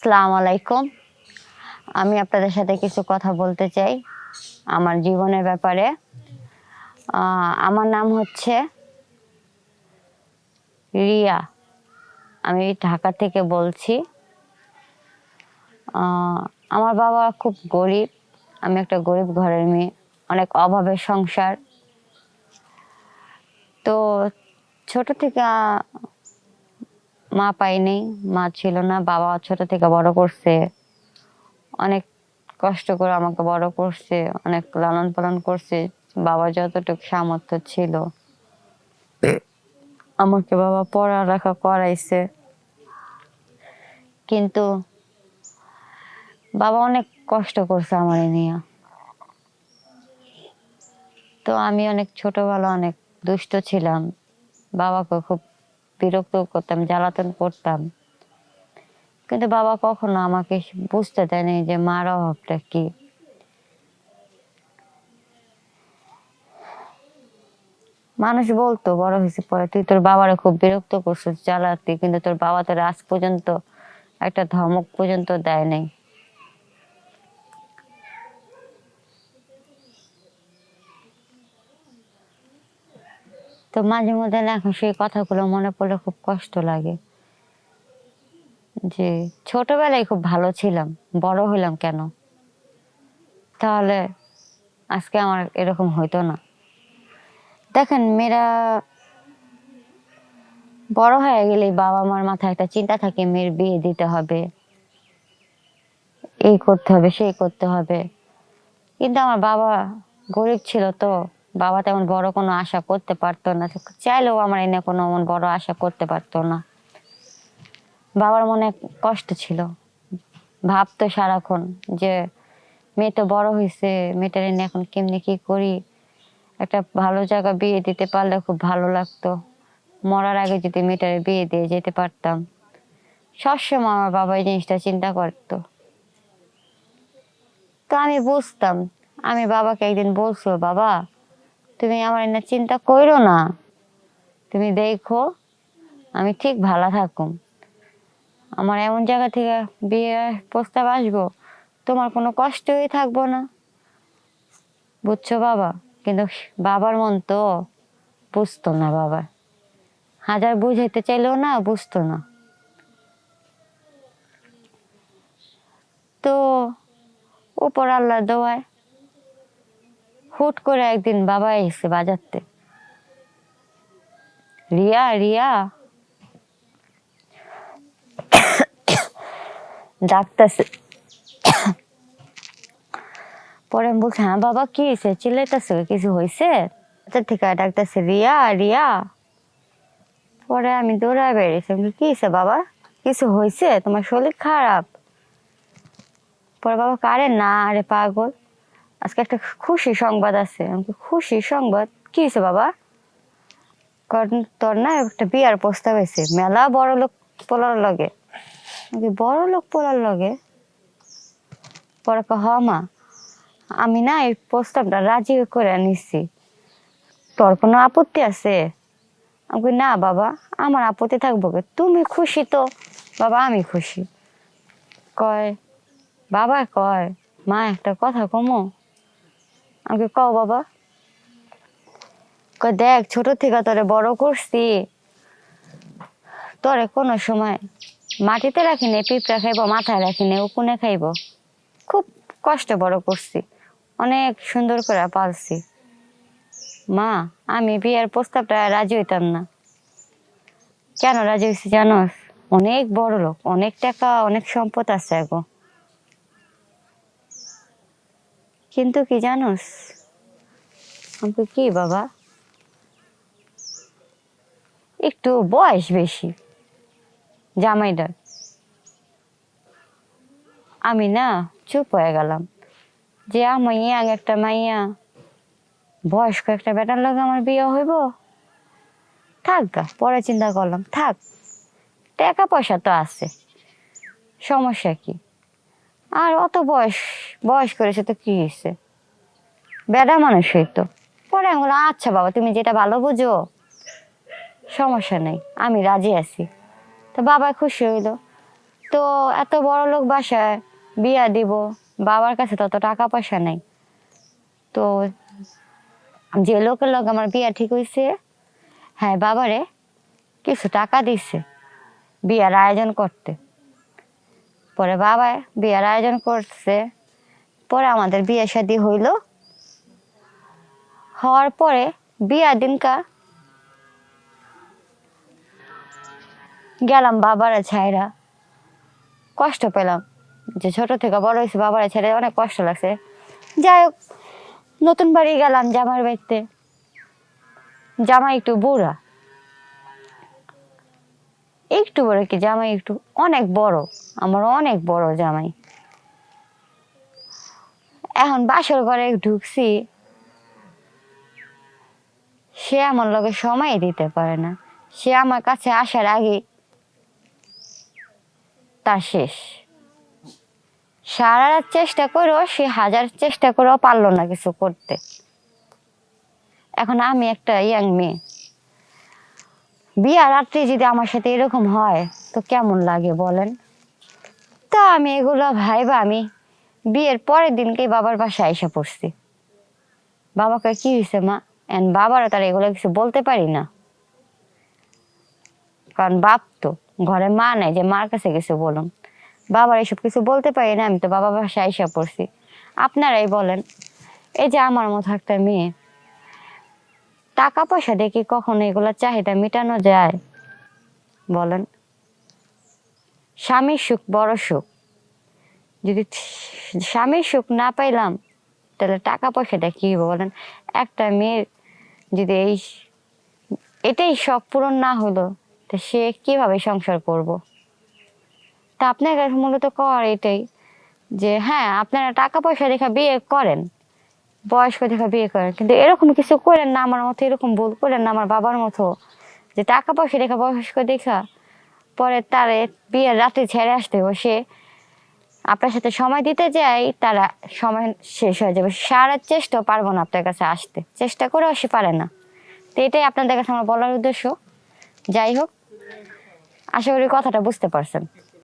আসসালামু আলাইকুম। আমি আপনাদের সাথে কিছু কথা বলতে চাই আমার জীবনের ব্যাপারে। আমার নাম হচ্ছে রিয়া। আমি ঢাকা থেকে বলছি। আমার বাবা খুব গরিব। আমি একটা গরিব ঘরের মেয়ে, অনেক অভাবের সংসার। তো ছোট থেকে মা পাইনি, মা ছিল না। বাবা ছোট থেকে বড় করছে, অনেক কষ্ট করে আমাকে বড় করছে, অনেক লালন পালন করছে। বাবা যতটুকু সামর্থ্য ছিল আমাকে বাবা পড়ালেখা করাইছে, কিন্তু বাবা অনেক কষ্ট করছে আমার নিয়ে। তো আমি অনেক ছোটবেলা অনেক দুষ্ট ছিলাম, বাবাকে খুব বিরক্ত করতাম, জ্বালাতন করতাম। কিন্তু বাবা কখনো আমাকে বুঝতে দেয়নি যে মার অভাবটা কি। মানুষ বলতো বড় হয়েছে পরে তুই তোর বাবারে খুব বিরক্ত করছিস, জ্বালাতি, কিন্তু তোর বাবা তোর আজ পর্যন্ত একটা ধমক পর্যন্ত দেয় নাই। তো মাঝে মধ্যে না এখন সেই কথাগুলো মনে পড়লে খুব কষ্ট লাগে যে ছোটবেলায় খুব ভালো ছিলাম, বড় হইলাম কেন? তাহলে আজকে আমার এরকম হইতো না। দেখেন, মেয়েরা বড় হয়ে গেলে বাবা মার মাথায় একটা চিন্তা থাকে, মেয়ের বিয়ে দিতে হবে, এই করতে হবে, সেই করতে হবে। কিন্তু আমার বাবা গরিব ছিল, তো বাবা তেমন বড় কোনো আশা করতে পারতো না। চাইলেও আমার এনে কোনো এমন বড় আশা করতে পারতো না। বাবার মনে কষ্ট ছিল, ভাবতো সারাক্ষণ যে মেয়ে তো বড় হয়েছে, মেয়েটার এনে এখন কেমনি কি করি, একটা ভালো জায়গা বিয়ে দিতে পারলে খুব ভালো লাগতো। মরার আগে যদি মেয়েটার বিয়ে দিয়ে যেতে পারতাম। সবসময় আমার বাবা এই জিনিসটা চিন্তা করতো। তো আমি বুঝতাম। আমি বাবাকে একদিন বলছো, বাবা তুমি আমার এনে চিন্তা করো না, তুমি দেখো আমি ঠিক ভালো থাকুম। আমার এমন জায়গা থেকে বিয়ে প্রস্তাব আসবো, তোমার কোনো কষ্টই থাকবো না, বুঝছো বাবা? কিন্তু বাবার মন তো বুঝতো না। বাবা হাজার বুঝাইতে চাইলেও না, বুঝতো না। তো উপর আল্লাহ দোয়ায় হুট করে একদিন বাবা এসে বাজাতে, রিয়া রিয়া ডাকতেছে। পরে আমি বলছি, হ্যাঁ বাবা কি হয়েছে, চিল্লাইতেছে, কিছু হয়েছে? ঠিক আছে, ডাকতেছে রিয়া রিয়া। পরে আমি দৌড়ায় বেরিয়েছি, কি হয়েছে বাবা, কিছু হয়েছে, তোমার শরীর খারাপ? পরে বাবা আরে না, আরে পাগল, আজকে একটা খুশি সংবাদ আছে। আমাকে খুশি সংবাদ? কি হয়েছে বাবা? কারণ তোর না একটা বিয়ার প্রস্তাব আছে, মেলা বড় লোক পোলার লগে। বড় লোক পোলার লগে? পরে হ মা, আমি না এই প্রস্তাবটা রাজি করে নিচ্ছি, তোর কোনো আপত্তি আছে? আমি না বাবা, আমার আপত্তি থাকবো কে, তুমি খুশি তো বাবা, আমি খুশি। কয় বাবা, কয় মা একটা কথা কমো। আমাকে কও বাবা। কয় দেখ, ছোট থেকে তোরে বড় করছি, তোরে কোনো সময় মাটিতে রাখিনি, পিঁপড়া খাইবো মাথায় রাখিনি, উকুনে খাইবো। খুব কষ্টে বড় করছি, অনেক সুন্দর করে পালছি। মা, আমি বিয়ের প্রস্তাবটা রাজি হইতাম না। কেন রাজি হয়েছি জানোস? অনেক বড় লোক, অনেক টাকা, অনেক সম্পদ আছে গো। কিন্তু কি জানোস? আমি কি বাবা, একটু বয়স বেশি জামাইটার। আমি না চুপ হয়ে গেলাম যে আমার ইয়াং একটা মাইয়া, বয়স্ক একটা বেটার লগে আমার বিয়ে হইব? থাক গা, পরে চিন্তা করলাম, থাক, টাকা পয়সা তো আছে, সমস্যা কি? আর অত বয়স বয়স করেছে তো কি হয়েছে, বেটা মানুষ হইতো। পরে আমি বললাম, আচ্ছা বাবা তুমি যেটা ভালো বুঝো, সমস্যা নেই, আমি রাজি আছি। তো বাবা খুশি হইলো। তো এত বড় লোক বাসায় বিয়া দিব, বাবার কাছে তত টাকা পয়সা নাই। তো যে লোকের লোক আমার বিয়া ঠিক হয়েছে, হ্যাঁ বাবারে কিছু টাকা দিচ্ছে বিয়ার আয়োজন করতে। পরে বাবা বিয়ার আয়োজন করছে, পরে আমাদের বিয়ে শাদী হইল। হওয়ার পরে বিয়ার দিনকা গেলাম বাবারা ছাইরা, কষ্ট পেলাম যে ছোট থেকে বড় হয়েছে বাবারা ছেড়ে, অনেক কষ্ট লাগছে। যাই হোক, নতুন বাড়ি গেলাম জামার বাড়িতে। জামাই একটু বুড়া, একটু বড় কি জামাই একটু অনেক বড়, আমার অনেক বড় জামাই। এখন বাসর ঘরে ঢুকছি, সে আমার লগে সময় দিতে পারে না। সে আমার কাছে আসার আগে তার শেষ। সারা রাত চেষ্টা করেও সে হাজার চেষ্টা করেও পারলো না কিছু করতে। এখন আমি একটা ইয়াং মেয়ে, বিয়া রাত্রি যদি আমার সাথে এরকম হয় তো কেমন লাগে বলেন। তা আমি এগুলো ভাইবা আমি বিয়ের পরের দিনকেই বাবার বাসায় আইসা পড়ছি। বাবাকে কি হয়েছে মা, এন্ড বাবারা তারা এগুলো কিছু বলতে পারি না, কারণ বাপ তো ঘরে মা নাই যে মার কাছে কিছু বলুন। বাবার এসব কিছু বলতে পারি না, আমি তো বাবার বাসায় আইসা পড়ছি। আপনারাই বলেন, এই যে আমার মতো একটা মেয়ে, টাকা পয়সা দেখি কখনো এগুলো চাহিদা মেটানো যায় বলেন? স্বামীর সুখ বড় সুখ, যদি স্বামীর সুখ না পাইলাম তাহলে টাকা পয়সাটা কি বলেন? একটা মেয়ের যদি এটাই শখ পূরণ না হলো, তো সে কিভাবে সংসার করব? তা আপনার কাছে মূলত কর এটাই যে হ্যাঁ আপনারা টাকা পয়সা দেখা বিয়ে করেন, বয়স্ক দেখা বিয়ে করেন, কিন্তু এরকম কিছু করেন না আমার মতো, এরকম ভুল করেন না আমার বাবার মতো, যে টাকা পয়সা দেখা বয়স্ক দেখা পরে তারে বিয়ের রাতে ছেড়ে আসতে বসে আপনার সাথে সময় দিতে যাই, তারা সময় শেষ হয়ে যাবে। সারা চেষ্টাও পারবো না আপনার কাছে আসতে, চেষ্টা করেও সে পারে না। তো এটাই আপনাদের কাছে আমার বলার উদ্দেশ্য। যাই হোক, আশা করি কথাটা বুঝতে পারছেন।